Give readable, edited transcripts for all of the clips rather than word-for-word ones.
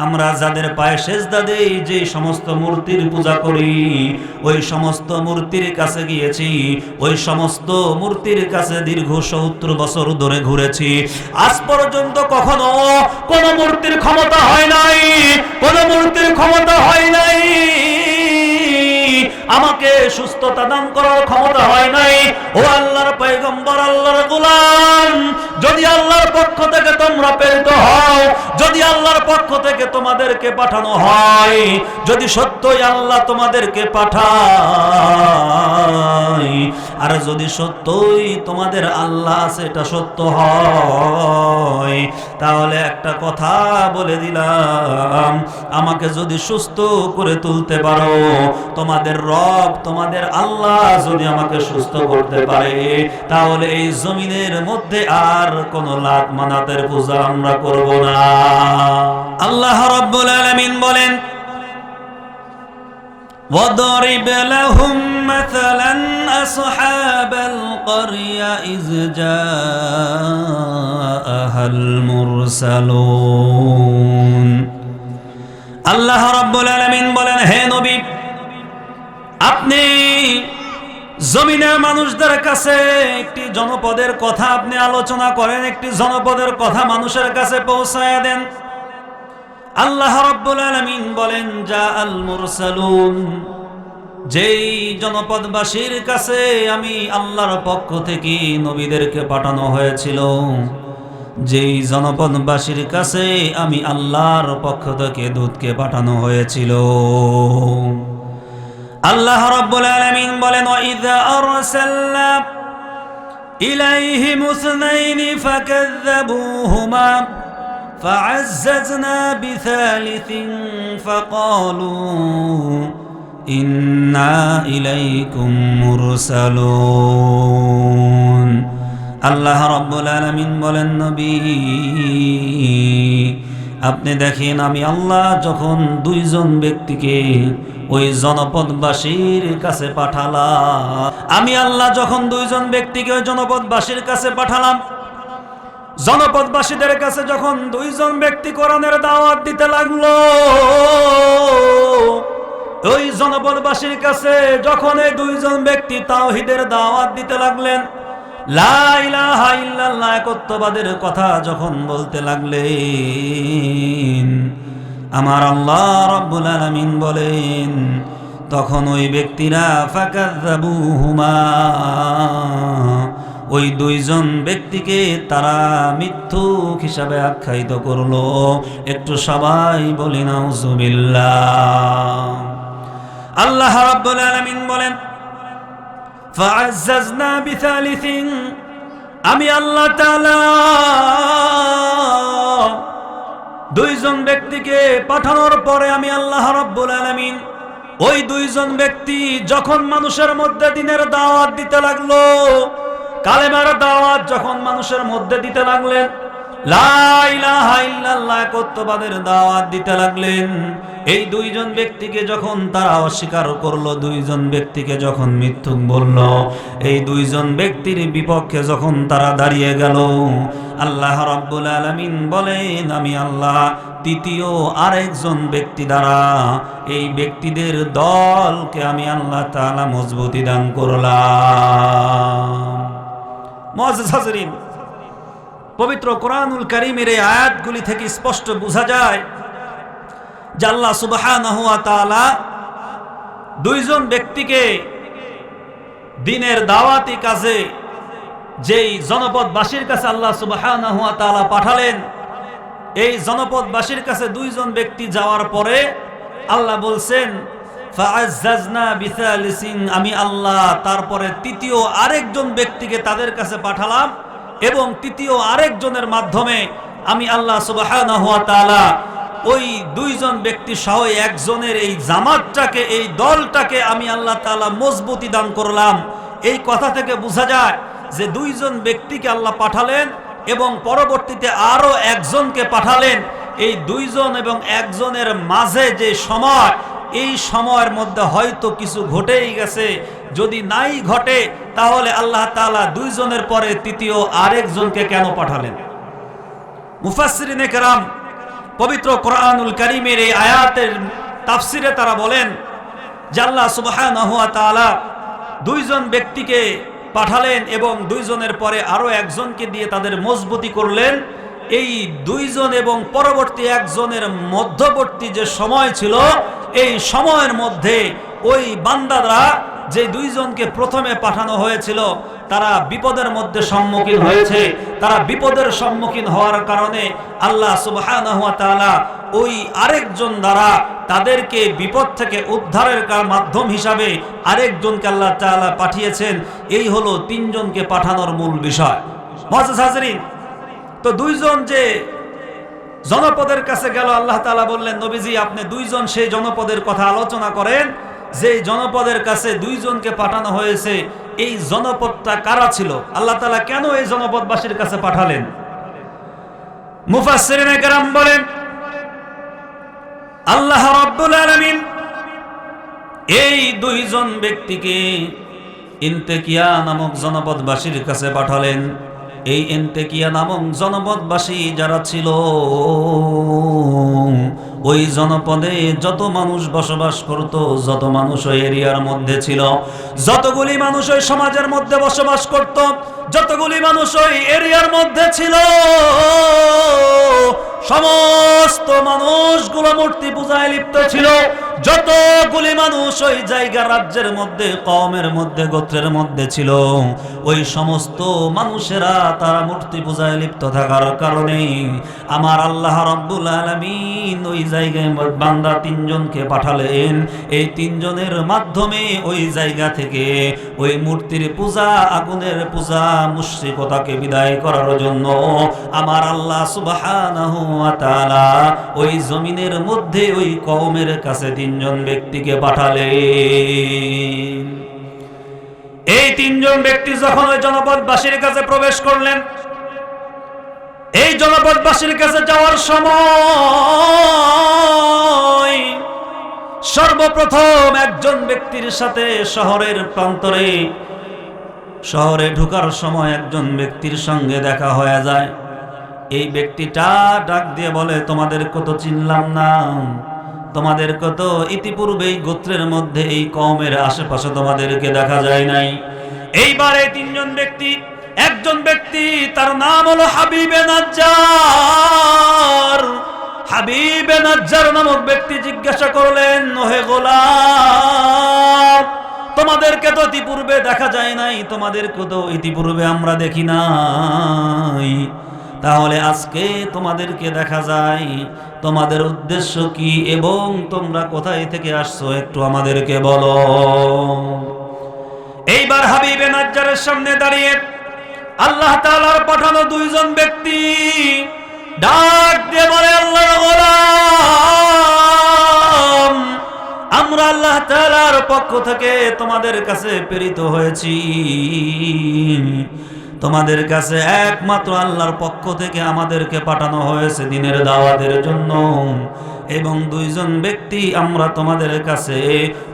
আমরা যাদের পায়ে সেজদা দেই, যে সমস্ত মূর্তির পূজা করি, ওই সমস্ত মূর্তির কাছে গিয়েছি, ওই সমস্ত মূর্তির কাছে দীর্ঘ 70 বছর ধরে ঘুরেছি। আজ পর্যন্ত কখনো কোন মূর্তির ক্ষমতা হয় নাই, কোন মূর্তির ক্ষমতা হয় নাই আমাকে সুস্থতা দান করার ক্ষমতা হয় নাই। ও আল্লাহর পয়গম্বর, আল্লাহর গোলাম, যদি আল্লাহর পক্ষ থেকে তোমরা প্রেরিত হও, যদি আল্লাহর পক্ষ থেকে তোমাদেরকে পাঠানো হয়, যদি সত্যই আল্লাহ তোমাদেরকে পাঠায়, আর যদি সত্যই তোমাদের আল্লাহ সেটা সত্য হয়, তাহলে একটা কথা বলে দিলাম, আমাকে যদি সুস্থ করে তুলতে পারো, তোমাদের রব, তোমাদের আল্লাহ যদি আমাকে সুস্থ করতে পারে, তাহলে এই জমিনের মধ্যে আর কোন লাত মানাতের পূজা আমরা করব না। আল্লাহ রাব্বুল আলামিন বলেন, وَاضْرِبْ لَهُمْ مَثَلًا أَصْحَابَ الْقَرْيَةِ إِذْ جَاءَهَا الْمُرْسَلُونَ। আল্লাহ রাব্বুল আলামিন বলেন, হে নবী, আপনি জমিনের মানুষদের কাছে একটি জনপদের কথা আপনি আলোচনা করেন, একটি জনপদের কথা মানুষের কাছে পৌঁছায়া দেন। আল্লাহ রাব্বুল আলামিন বলেন, যা আল মুরসালুন, যেই জনপদবাসীর কাছে আমি আল্লাহর পক্ষ থেকে নবীদেরকে পাঠানো হয়েছিল, যেই জনপদবাসীর কাছে আমি আল্লাহর পক্ষ থেকে দূতকে পাঠানো হয়েছিল। আল্লাহ রাব্বুল আলামিন বলেন, ওয়াইযা আরসালনা ইলাইহিম ইসনাইনি ফাকাযযাবুহুমা فعززنا بثالث فقالوا إنا إليكم مرسلون। আল্লাহ রাব্বুল আলামিন বলেন, নবী, আপনি দেখেন, আমি আল্লাহ যখন দুইজন ব্যক্তিকে ওই জনপদবাসীর কাছে পাঠালাম, আমি আল্লাহ যখন দুইজন ব্যক্তিকে ওই জনপদবাসীর কাছে পাঠালাম, জনপদবাসীদের কাছে যখন দুইজন ব্যক্তি কোরআনের দাওয়াত দিতে লাগলো, ওই জনপদবাসীর কাছে যখন এই দুইজন ব্যক্তি তাওহীদের দাওয়াত দিতে লাগলেন, লা ইলাহা ইল্লাল্লাহ একত্ববাদের কথা যখন বলতে লাগলেন, আমার আল্লাহ রাব্বুল আলামিন বলেন, তখন ওই ব্যক্তিরা ফাকাযযাবুহুমা, ওই দুইজন ব্যক্তিকে তারা মিথ্যুক হিসাবে আখ্যায়িত করলো। একটু সবাই বলি নাউযুবিল্লাহ। আল্লাহ রাব্বুল আলামিন বলেন, ফাআজ্জাজনা বিসালিসিন, আমি আল্লাহ তাআলা দুইজন ব্যক্তিকে পাঠানোর পরে আমি আল্লাহ রাব্বুল আলামিন ওই দুইজন ব্যক্তি যখন মানুষের মধ্যে দ্বীনের দাওয়াত দিতে লাগলো, কালেমার দাওয়াত যখন মানুষের মধ্যে দিতে লাগলেন, লা ইলাহা ইল্লাল্লাহ একত্ববাদের দাওয়াত দিতে লাগলেন, এই দুইজন ব্যক্তিকে যখন তারা অস্বীকার করলো, দুইজন ব্যক্তিকে যখন মিথ্যুক বলল, এই দুইজন ব্যক্তির বিপক্ষে যখন তারা দাঁড়িয়ে গেল, আল্লাহ রাব্বুল আলামিন বলেন, আমি আল্লাহ তৃতীয় আরেকজন ব্যক্তি দ্বারা এই ব্যক্তিদের দলকে আমি আল্লাহ তাআলা মজবুতি দান করলাম। মুআজ্জাজ হাজরিন, পবিত্র কোরআনুল কারীমের এই আয়াতগুলি থেকে স্পষ্ট বোঝা যায় যে আল্লাহ সুবহানাহু ওয়া তাআলা দুইজন ব্যক্তিকে দ্বীনের দাওয়াতি কাজে যেই জনপদবাসীর কাছে আল্লাহ সুবহানাহু ওয়া তাআলা পাঠালেন, এই জনপদবাসীর কাছে দুইজন ব্যক্তি যাওয়ার পরে আল্লাহ বলছেন, ফাআজ্জাজনা বিসালিসিন, আমি আল্লাহ তারপরে তৃতীয় আরেকজন ব্যক্তিকে তাদের কাছে পাঠালাম, এবং তৃতীয় আরেকজনের মাধ্যমে আমি আল্লাহ সুবহানাহু ওয়া তাআলা ওই দুইজন ব্যক্তি সহ একজনের এই জামাতটাকে, এই দলটাকে আমি আল্লাহ তাআলা মজবুতি দান করলাম। এই কথা থেকে বোঝা যায় যে দুইজন ব্যক্তিকে আল্লাহ পাঠালেন এবং পরবর্তীতে আরো একজনকে পাঠালেন। এই দুইজন এবং একজনের মাঝে যে সময়, এই সময়ের মধ্যে হয়তো কিছু ঘটেই গেছে, যদি নাই ঘটে তাহলে আল্লাহ তাআলা দুইজনের পরে তৃতীয় আরেকজনকে কেন পাঠালেন? মুফাসসিরিনে কেরাম পবিত্র কোরআনুল কারীমের এই আয়াতের তাফসিরে তারা বলেন যে আল্লাহ সুবহানাহু ওয়া তাআলা দুইজন ব্যক্তিকে পাঠালেন এবং দুইজনের পরে আরো একজনকে দিয়ে তাদের মজবুতি করলেন। এই দুইজন এবং পরবর্তী একজনের মধ্যবর্তী যে সময় ছিল, এই সময়ের মধ্যে ওই বান্দারা যে দুইজনকে প্রথমে পাঠানো হয়েছিল তারা বিপদের মধ্যে সম্মুখীন হয়েছে। তারা বিপদের সম্মুখীন হওয়ার কারণে আল্লাহ সুবহানাহু ওয়া তাআলা ওই আরেকজন দ্বারা তাদেরকে বিপদ থেকে উদ্ধারের মাধ্যম হিসাবে আরেকজনকে আল্লাহ তাআলা পাঠিয়েছেন। এই হলো তিনজনকে পাঠানোর মূল বিষয়। মুআজ্জাজ হাজরিন, তো দুইজন যে জনপদের কাছে গেল, আল্লাহ তাআলা বললেন নবীজি আপনি দুইজন সেই জনপদের কথা আলোচনা করেন যে জনপদের কাছে দুইজনকে পাঠানো হয়েছে। এই জনপদটা কারা ছিল? আল্লাহ তাআলা কেন এই জনপদবাসীর কাছে পাঠালেন? মুফাসসিরিনে কেরাম বলেন আল্লাহ রাব্বুল আলামিন এই দুইজন ব্যক্তিকে ইনতেকিয়া নামক জনপদবাসীর কাছে পাঠালেন। এই ইনতেকিয়া নামক জনপদবাসী যারা ছিল, ওই জনপদে যত মানুষ বসবাস করত, যত মানুষ ওই এরিয়ার মধ্যে ছিল, যতগুলি মানুষ ওই সমাজের মধ্যে বসবাস করত, যতগুলি মানুষ ওই এরিয়ার মধ্যে ছিল, সমস্ত মানুষগুলো মূর্তি পূজায় লিপ্ত ছিল। যতগুলি মানুষ ওই জায়গা রাজ্যের মধ্যে, কওমের মধ্যে, গোত্রের মধ্যে ছিল, ওই সমস্ত মানুষেরা তারা মূর্তি পূজায় লিপ্ত থাকার কারণে আমার আল্লাহ রাব্বুল আলামিন ওই জায়গায় বান্দা তিনজনকে পাঠালেন। এই তিনজনের মাধ্যমে ওই জায়গা থেকে ওই মূর্তির পূজা, আগুনের পূজা, মুশরিকতাকে বিদায় করার জন্য আমার আল্লাহ সুবহানাহু ওয়া তাআলা ওই জমিনের মধ্যে ওই কওমের কাছে তিনজন ব্যক্তিকে পাঠালেন। এই তিনজন ব্যক্তি যখন ওই জনপদবাসীর কাছে প্রবেশ করলেন, এই জনপদবাসীর কাছে যাওয়ার সময় সর্বপ্রথম একজন ব্যক্তির সাথে শহরের প্রান্তরে, শহরে ঢোকার সময় একজন ব্যক্তির সঙ্গে দেখা হয়ে যায়। এই ব্যক্তিটা ডাক দিয়ে বলে তোমাদেরকে তো চিনলাম না, তোমাদেরকে তো ইতিপূর্বেই গোত্রের মধ্যে এই কওমের আশেপাশে তোমাদেরকে দেখা যায় নাই। এইবার এই তিনজন ব্যক্তি, একজন ব্যক্তি তার নাম হলো হাবিবে নাজ্জার। হাবিবে নাজ্জার নামক ব্যক্তি জিজ্ঞাসা করলেন ওহে গোলাম, তোমাদেরকে তো ইতিপূর্বে দেখা যায় নাই, তোমাদেরকে তো ইতিপূর্বে আমরা দেখি নাই, তাহলে আজকে তোমাদেরকে দেখা যায়, তোমাদের উদ্দেশ্য কি এবং তোমরা কোথায় থেকে আসছো একটু আমাদেরকে বলো। এইবার হাবিবে নাজ্জারের সামনে দাঁড়িয়ে আল্লাহ তাআলার পাঠানো দুইজন ব্যক্তি ডাক দিয়ে বলে আল্লাহর গোলাম, আমরা আল্লাহ তাআলার পক্ষ থেকে তোমাদের কাছে প্রেরিত হয়েছি, তোমাদের কাছে একমাত্র আল্লাহর পক্ষ থেকে আমাদেরকে পাঠানো হয়েছে দিনের দাওয়াতের জন্য। এবং দুইজন ব্যক্তি আমরা তোমাদের কাছে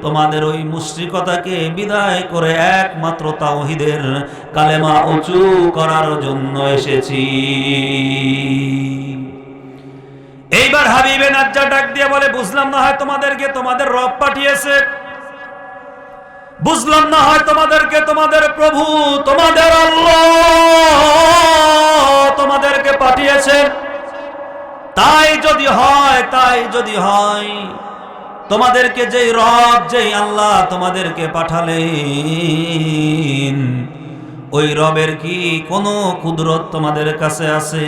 তোমাদের ওই মুশরিকতাকে বিদায় করে একমাত্র তাওহীদের কালেমা উঁচু করার জন্য এসেছি। এইবার হাবিবে নাজ্জার ডাক দিয়ে বলে বুঝলাম না হয় তোমাদেরকে তোমাদের রব পাঠিয়েছে, বুঝলাম না হয় তোমাদেরকে তোমাদের প্রভু, তোমাদের আল্লাহ তোমাদেরকে পাঠিয়েছে। তাই যদি হয় তোমাদেরকে যেই রব, যেই আল্লাহ তোমাদেরকে পাঠালেন, ওই রবের কি কোনো কুদরত তোমাদের কাছে আছে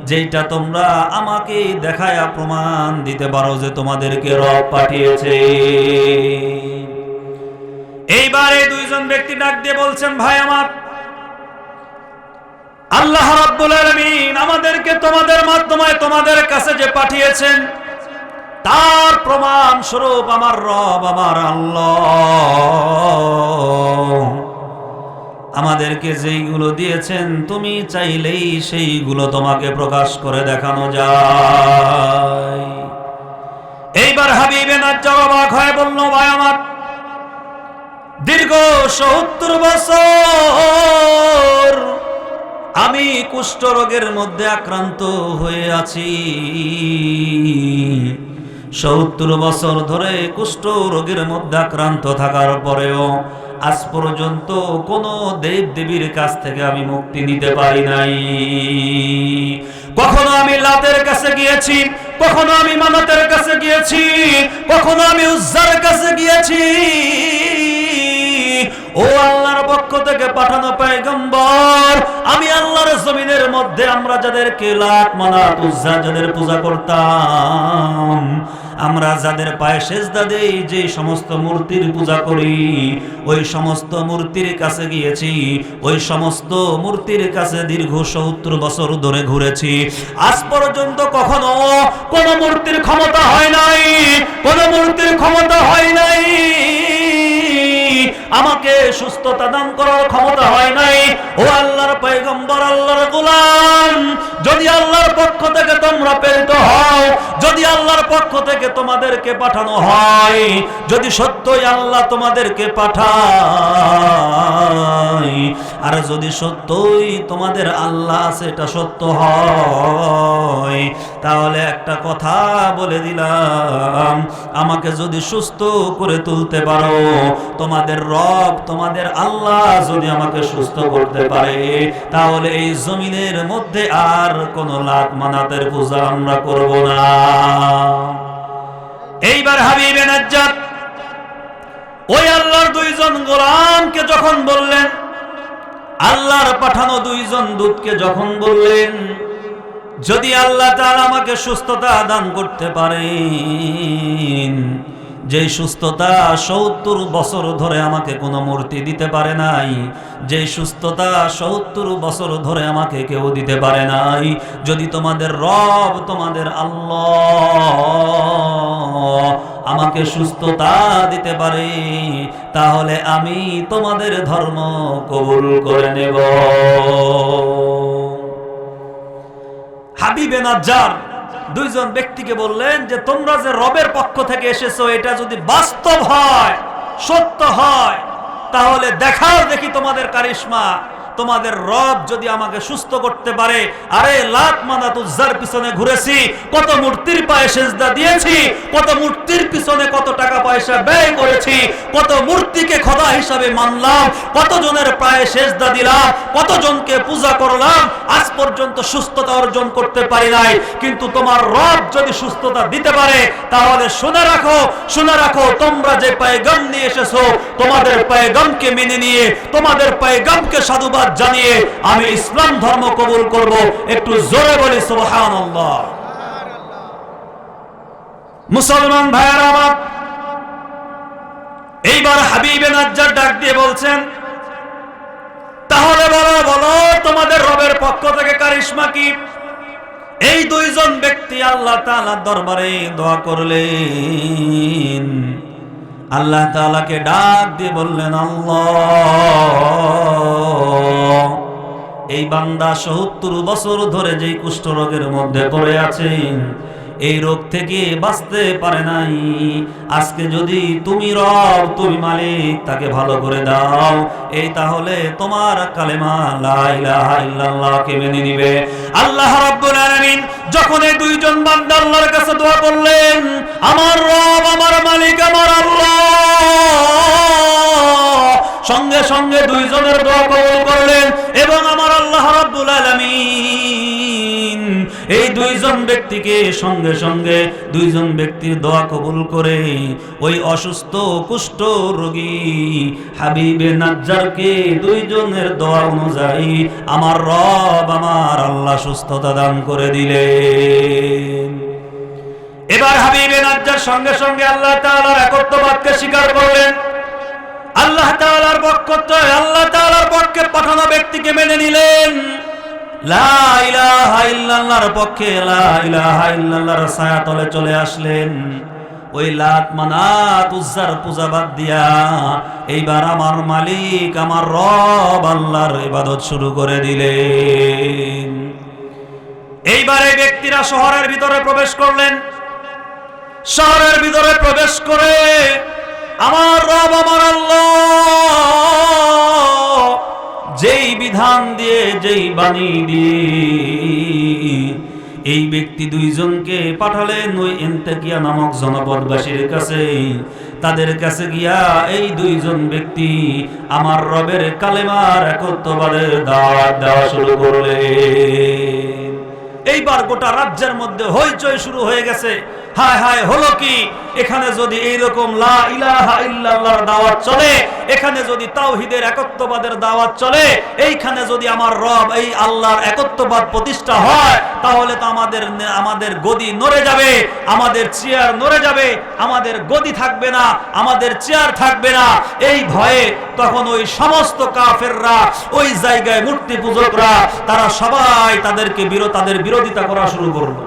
যেটা তোমরা আমাকে দেখায়া প্রমাণ দিতে পারো যে তোমাদেরকে রব পাঠিয়েছে? এইবার এই দুইজন ব্যক্তি ডাক দিয়ে বলছেন ভাই আমার, আল্লাহ রাব্বুল আলামিন আমাদেরকে তোমাদের মাধ্যমে তোমাদের কাছে যে পাঠিয়েছেন তার প্রমাণ স্বরূপ আমার রব, আমার আল্লাহ আমাদেরকে যেইগুলো দিয়েছেন তুমি চাইলেই সেইগুলো তোমাকে প্রকাশ করে দেখানো যায়। এইবার হাবিবে নাজ্জার অবাক হয়ে বলল ভাই আমার, দীর্ঘ ৭০ বছর আমি কুষ্ঠ রোগের মধ্যে আক্রান্ত হয়ে আছি। 70 বছর ধরে কুষ্ঠ রোগের মধ্যে আক্রান্ত থাকার পরেও আজ পর্যন্ত কোনো দেব দেবীর কাছ থেকে আমি মুক্তি নিতে পারি নাই। কখনো আমি লাতের কাছে গিয়েছি, কখনো আমি মানতের কাছে গিয়েছি, কখনো আমি উজ্জার কাছে গিয়েছি। ও আল্লাহর পক্ষ থেকে পাঠানো পয়গম্বর, আমি আল্লাহর জমিনের মধ্যে আমরা যাদেরকে লাত মানাত উজ্জা যাদের পূজা করতাম, আমরা যাদের পায়ে সেজদা দেই, যে সমস্ত মূর্তির পূজা করি, ওই সমস্ত মূর্তির কাছে গিয়েছি, ওই সমস্ত মূর্তির কাছে দীর্ঘ 70 বছর ধরে ঘুরেছি। আজ পর্যন্ত কখনো কোন মূর্তির ক্ষমতা হয় নাই, কোন মূর্তির ক্ষমতা হয় নাই আমাকে সুস্থতা দান করার ক্ষমতা হয় নাই। ও আল্লাহর পয়গম্বর, আল্লাহর গোলাম, যদি আল্লাহর পক্ষ থেকে তোমরা প্রেরিত হও, যদি আল্লাহর পক্ষ থেকে তোমাদেরকে পাঠানো হয়, যদি সত্যই আল্লাহ তোমাদেরকে পাঠায়, আর যদি সত্যই তোমাদের আল্লাহ সেটা সত্য হয়, তাহলে একটা কথা বলে দিলাম, আমাকে যদি সুস্থ করে তুলতে পারো, তোমাদের রব তোমাদের আল্লাহ যদি আমাকে সুস্থ করতে পারে, তাহলে এই জমিনের মধ্যে আর কোন লাত মানাতের পূজা আমরা করব না। এইবার হাবিবে নাজ্জাত ওই আল্লাহর 2 জন গোলামকে যখন বললেন, আল্লাহর পাঠানো 2 জন দূতকে যখন বললেন, যদি আল্লাহ তাআলা আমাকে সুস্থতা দান করতে পারেন, যে সুস্থতা 70 বছর ধরে আমাকে কোনো মূর্তি দিতে পারে নাই, যে সুস্থতা 70 বছর ধরে আমাকে কেউ দিতে পারে নাই, যদি তোমাদের রব তোমাদের আল্লাহ আমাকে সুস্থতা দিতে পারে, তাহলে আমি তোমাদের ধর্ম কবুল করে নেব। হাবিবে নাজ্জার 2 জন ব্যক্তিকে বললেন যে তোমরা যে রবের পক্ষ থেকে এসেছো, এটা যদি বাস্তব হয়, সত্য হয়, তাহলে দেখাও দেখি তোমাদের কারিশমা। তোমাদের রব যদি আমাকে সুস্থ করতে পারে, আরে লাত মানাত উজ্জার পিছনে ঘুরেছি, কত মূর্তির পায়ে সেজদা দিয়েছি, কত মূর্তির পিছনে কত টাকা পয়সা ব্যয় করেছি, কত মূর্তিকে খোদা হিসাবে মানলাম, কত জনের পায়ে সেজদা দিলাম, কত জনকে পূজা করলাম, আজ পর্যন্ত সুস্থতা অর্জন করতে পারি নাই। কিন্তু তোমার রব যদি সুস্থতা দিতে পারে, তাহলে শুনে রাখো, শুনে রাখো, তোমরা যে পয়গাম নিয়ে এসেছো, তোমাদের পয়গামকে মেনে নিয়ে, তোমাদের পয়গামকে সাধুবাদ জানিয়ে আমি ইসলাম ধর্ম কবুল করব। একটু জোরে বলি সুবহানাল্লাহ। মুসলমান ভাইয়েরা আমার, এইবার হাবিবে নাজ্জার ডাক দিয়ে বলছেন, তাহলে বলো বলো তোমাদের রবের পক্ষ থেকে কারিশমা কি? এই 2 জন ব্যক্তি আল্লাহ তাআলার দরবারে দোয়া করলেন। আল্লাহ তাআলাকে ডাক দিয়ে বললেন, আল্লাহ, এই বান্দা 70 বছর ধরে যেই কুষ্ঠ রোগের মধ্যে পড়ে আছে, এই রোগ থেকে বাঁচতে পারে নাই, আজকে যদি তুমি রব, তুমি মালিক, তাকে ভালো করে দাও, এই তাহলে তোমার কালেমা লা ইলাহা ইল্লাল্লাহকে মেনে নিবে। আল্লাহ রাব্বুল আলামিন যখন এই 2 জন বান্দা আল্লাহর কাছে দোয়া করলেন, আমার রব, আমার মালিক, আমার আল্লাহ, সঙ্গে সঙ্গে 2 জনের দোয়া কবুল করলেন। এবং আমার আল্লাহ রাব্বুল আলামিন এই 2 জন ব্যক্তিকে সঙ্গে সঙ্গে 2 জন ব্যক্তির দোয়া কবুল করে ওই অসুস্থ কুষ্ঠ রোগী হাবিবে নাজ্জারকে 2 জনের দোয়া অনুযায়ী আমার রব, আমার আল্লাহ সুস্থতা দান করে দিলেন। এবার হাবিবে নাজ্জার সঙ্গে সঙ্গে আল্লাহ তাআলার একত্ববাদকে স্বীকার করলেন। আল্লাহ তাআলার পক্ষে পাঠানো ব্যক্তিকে মেনে নিলেন। লা ইলাহা ইল্লাল্লাহর পক্ষে লা ইলাহা ইল্লাল্লাহর ছায়াতলে চলে আসলেন। ওই লাত মানাত উজ্জার পূজা বাদ দিয়া এইবার আমার মালিক, আমার রব আল্লাহর ইবাদত শুরু করে দিলেন। এইবার এই ব্যক্তিরা শহরের ভিতরে প্রবেশ করলেন। শহরের ভিতরে প্রবেশ করে আমার রব, আমার আল্লাহ যেই বিধান দিয়ে, যেই বাণী দিয়ে এই ব্যক্তি দুইজনকে পাঠালেন ওই এন্তাকিয়া নামক জনপদবাসীর কাছে। তাদের কাছে গিয়া এই দুইজন ব্যক্তি আমার রবের কালেমার একত্ববাদের দাওয়াত দেওয়া শুরু করলেন। এইবার গোটা রাজ্যের মধ্যে হইচই শুরু হয়ে গেছে। হায় হায়, হলো কি? এখানে যদি এইরকম লা ইলাহা ইল্লাল্লাহর দাওয়াত চলে, এখানে যদি তাওহীদের একত্ববাদের দাওয়াত চলে, এইখানে যদি আমার রব এই আল্লাহর একত্ববাদ প্রতিষ্ঠা হয়, তাহলে তো আমাদের গদি নড়ে যাবে, আমাদের চেয়ার নড়ে যাবে, আমাদের গদি থাকবে না, আমাদের চেয়ার থাকবে না। এই ভয়ে তখন ওই সমস্ত কাফেররা, ওই জায়গায় মূর্তি পূজকরা, তারা সবাই তাদের বিরোধিতা করা শুরু করলো।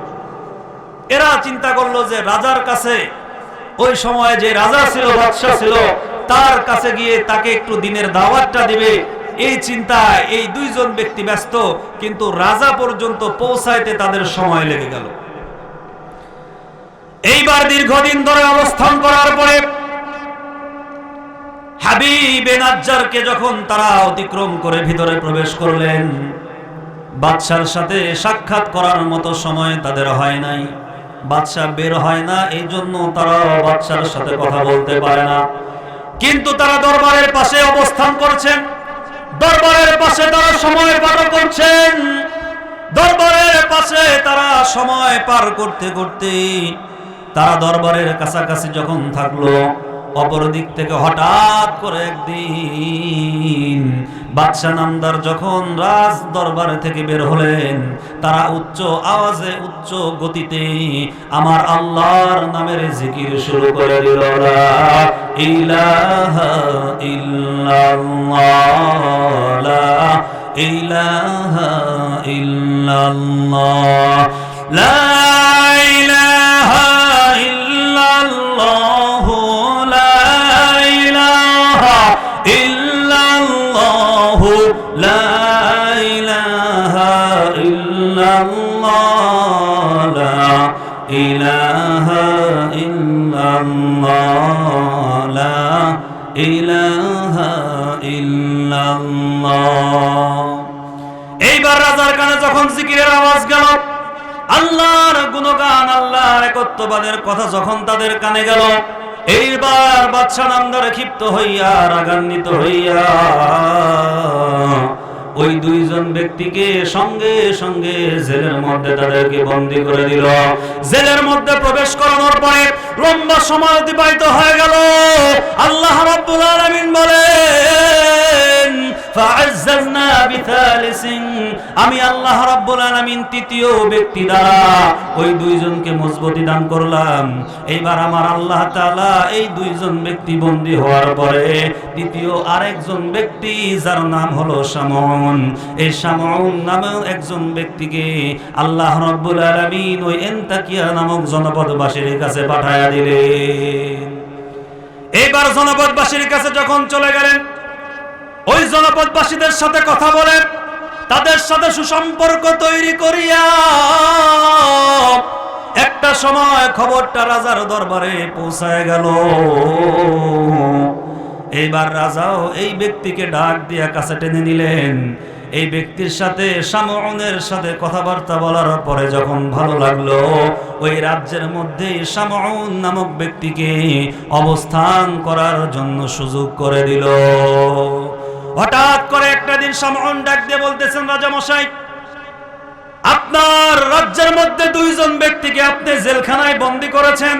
এরা চিন্তা করলো যে রাজার কাছে, ওই সময়ে যে রাজা ছিল, বাদশা ছিল, তার কাছে গিয়ে তাকে একটু দিনের দাওয়াতটা দিবে, এই চিন্তায় এই দুইজন ব্যক্তি ব্যস্ত। কিন্তু রাজা পর্যন্ত পৌঁছাইতে তাদের সময় লেগে গেল। এইবার দীর্ঘদিন ধরে অবস্থান করার পরে হাবিবে নাজ্জারকে যখন তারা অতিক্রম করে ভিতরে প্রবেশ করলেন, বাদশার সাথে সাক্ষাৎ করার মতো সময় তাদের হয় নাই। বাদশা বের হয় না, এই জন্য তারা বাদশার সাথে কথা বলতে পারে না। কিন্তু তারা দরবারের পাশে অবস্থান করছেন, দরবারের পাশে তারা সময় পার করছেন। দরবারের পাশে তারা সময় পার করতে করতে তারা দরবারের কাছাকাছি যখন থাকলো, অপর দিক থেকে হঠাৎ করে একদিন বাদশা নামদার যখন রাজ দরবার থেকে বের হলেন, তারা উচ্চ আওয়াজে, উচ্চ গতিতে আমার আল্লাহর নামের জিকির শুরু করে দিল। লা ইলাহা ইল্লাল্লাহ, লা ইলাহা ইল্লাল্লাহ, লা ইলাহা ইল্লাল্লাহ, লা ইলাহা ইল্লাল্লাহ, লা ইলাহা ইল্লাল্লাহ, লা ইলাহা ইল্লাল্লাহ, লা ইলাহা ইল্লাল্লাহ। এইবার রাজার কানে যখন জিকিরের আওয়াজ গেল, আল্লাহর গুণগান, আল্লাহর একত্ববাদের কথা যখন তাদের কানে গেল, এইবার বাদশা নামদার ক্ষিপ্ত হইয়া, রাগান্বিত হইয়া ওই দুইজন ব্যক্তিকে সঙ্গে সঙ্গে জেলের মধ্যে তাদেরকে বন্দী করে দিল। জেলের মধ্যে প্রবেশ করানোর পরে লম্বা সময় অতিবাহিত হয়ে গেল। আল্লাহ রাব্বুল আলামিন বলেন, ফাআজ্জালনা বিথালিসিন, আমি আল্লাহ রাব্বুল আলামিন তৃতীয় ব্যক্তি দ্বারা ওই দুইজনকে মজবুতি দান করলাম। এইবার আমার আল্লাহ তাআলা এই দুইজন ব্যক্তি বন্দী হওয়ার পরে তৃতীয় আরেকজন ব্যক্তি, যার নাম হলো শামউন, এই শামউন নামের একজন ব্যক্তিকে আল্লাহ রাব্বুল আলামিন ওই এন্তাকিয়া নামক জনপদবাসীর কাছে পাঠায়া দিলেন। এইবার জনপদবাসীর কাছে যখন চলে গেলেন, ওই জনপদবাসীদের সাথে কথা বলেন, তাদের সাথে সুসম্পর্ক তৈরি করিয়া একটা সময় খবরটা রাজার দরবারে পৌঁছায় গেল। এইবার রাজাও এই ব্যক্তিকে ডাক দিয়া কাছে টেনে নিলেন। এই ব্যক্তির সাথে, শামউনের সাথে কথাবার্তা বলার পরে যখন ভালো লাগলো, ওই রাজ্যের মধ্যে শামউন নামক ব্যক্তিকে অবস্থান করার জন্য সুযোগ করে দিল। হঠাৎ করে একটা দিন শামউন ডাক দিয়ে বলতেছেন, রাজা মশাই, আপনার রাজ্যের মধ্যে দুইজন ব্যক্তিকে আপনি জেলখানায় বন্দী করেছেন।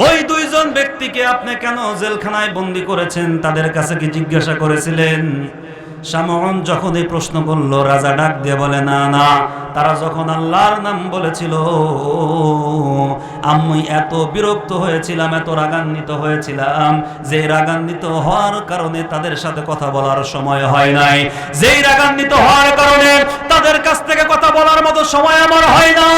ওই দুইজন ব্যক্তিকে আপনি কেন জেলখানায় বন্দী করেছেন, তাদের কাছে কি জিজ্ঞাসা করেছিলেন? শামউন যখন এই প্রশ্ন করল, রাজা ডাক দিয়ে বলে, না না, তারা যখন আল্লাহর নাম বলেছিল, আমি এত বিরক্ত হয়েছিলাম, এত রাগান্বিত হয়েছিলাম, যে রাগান্বিত হওয়ার কারণে তাদের সাথে কথা বলার সময় হয় নাই, যেই রাগান্বিত হওয়ার কারণে তাদের তাদের কাছ থেকে কথা বলার মতো সময় আমার হয় না,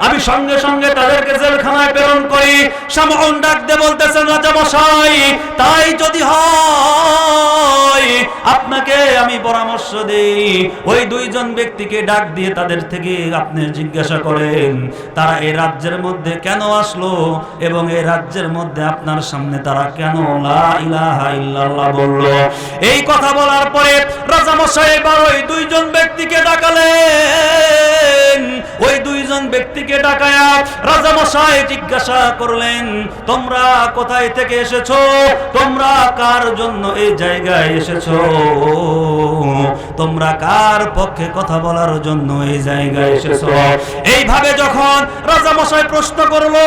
আমি সঙ্গে সঙ্গে তাদেরকে জেলখানায় প্রেরণ করি। শামউন ডাক দিয়ে বলতেছেন, রাজা মশাই, তাই যদি হয় আপনাকে আমি পরামর্শ দেই, ওই দুইজন ব্যক্তিকে ডাক দিয়ে তাদের থেকে আপনি জিজ্ঞাসা করেন তারা এই রাজ্যের মধ্যে কেন আসলো এবং এই রাজ্যের মধ্যে আপনার সামনে তারা কেন লা ইলাহা ইল্লাল্লাহ বলল। এই কথা বলার পরে রাজা মশাই এবার ওই দুইজন ব্যক্তিকে ডাকালেন। ওই দুইজন ব্যক্তিকে ডাকায়া রাজা মশাই জিজ্ঞাসা করলেন, তোমরা কোথায় থেকে এসেছো? তোমরা কার জন্য এই জায়গায় এসেছো? তোমরা কার পক্ষে কথা বলার জন্য এই জায়গায় এসেছো? এইভাবে যখন রাজা মশাই প্রশ্ন করলো,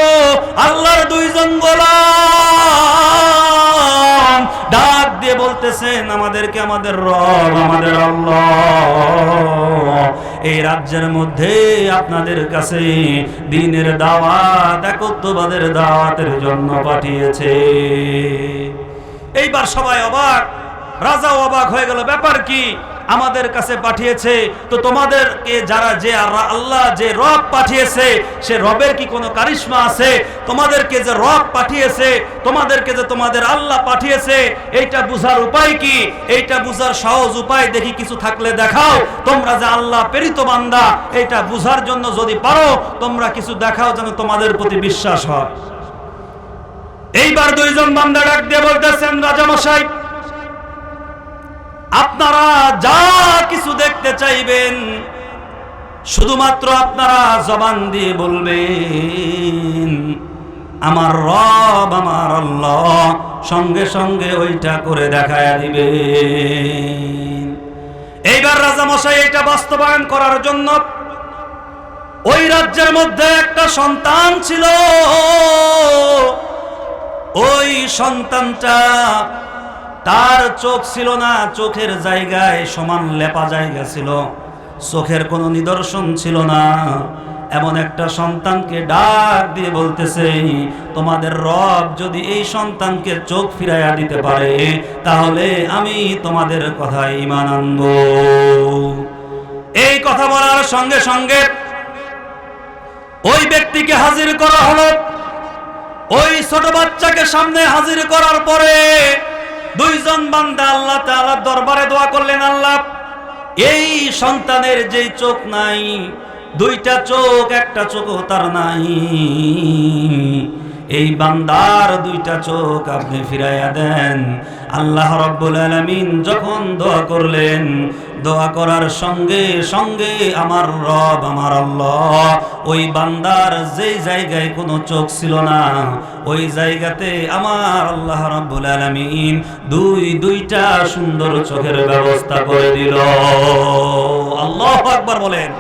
আল্লাহর দুইজন গোলাম ডাক দিয়ে বলতেছেন, আমাদেরকে আমাদের রব, আমাদের আল্লাহ এই রাজ্যের মধ্যে আপনাদের কাছে দ্বীনের দাওয়াত, একত্ববাদের দাওয়াতের জন্য পাঠিয়েছে। এইবার সবাই অবাক, রাজাও অবাক হয়ে গেল, ব্যাপার কি? আমাদের কাছে পাঠিয়েছে তো তোমাদেরকে যারা যে আল্লাহ যে রব পাঠিয়েছে সে রবের কি কোনো কারিশমা আছে? তোমাদেরকে যে রব পাঠিয়েছে, তোমাদেরকে যে তোমাদের আল্লাহ পাঠিয়েছে, এইটা বুঝার উপায় কি? এইটা বুঝার সহজ উপায় দেখি কিছু থাকলে দেখাও। তোমরা যে আল্লাহ প্রেরিত বান্দা এইটা বুঝার জন্য যদি পারো তোমরা কিছু দেখাও যেন তোমাদের প্রতি বিশ্বাস হয়। এইবার দুইজন বান্দা ডাক দিয়ে বলতেছেন, রাজা মশাই, আপনারা যা কিছু দেখতে চাইবেন শুধুমাত্র আপনারা জবান দিয়ে বলবেন আমার রব, আমার আল্লাহ, সঙ্গে সঙ্গে ওইটা করে দেখায়া দিবেন। এইবার রাজা মশাই এটা বাস্তবায়ন করার জন্য ওই রাজ্যের মধ্যে একটা সন্তান ছিল। ওই সন্তানটা তার চোখ ছিল না, চোখের জায়গায় সমান লেপা জায়গা ছিল, চোখের কোনো নিদর্শন ছিল না। এমন একটা সন্তানকে ডাক দিয়ে বলতেছে, তোমাদের রব যদি এই সন্তানকে চোখ ফিরাইয়া দিতে পারে তাহলে আমি তোমাদের কথায় ঈমান আনব। এই কথা বলার সঙ্গে সঙ্গে ওই ব্যক্তিকে হাজির করা হলো। ওই ছোট বাচ্চাকে সামনে হাজির করার পরে দুইজন বান্দা আল্লাহ তাআলার দরবারে দোয়া করলেন, আল্লাহ এই সন্তানের যেই চোখ নাই, দুইটা চোখ, একটা চোখও তার নাই, এই বান্দার দুইটা চোখ আপনি ফিরাইয়া দেন। আল্লাহ রাব্বুল আলামিন যখন দোয়া করলেন, দোয়া করার সঙ্গে সঙ্গে আমার রব, আমার আল্লাহ ওই বান্দার যেই জায়গায় কোনো চোখ ছিল না ওই জায়গাতে আমার আল্লাহ রাব্বুল আলামিন দুইটা সুন্দর চোখের ব্যবস্থা করে দিল। আল্লাহু আকবার বলেন।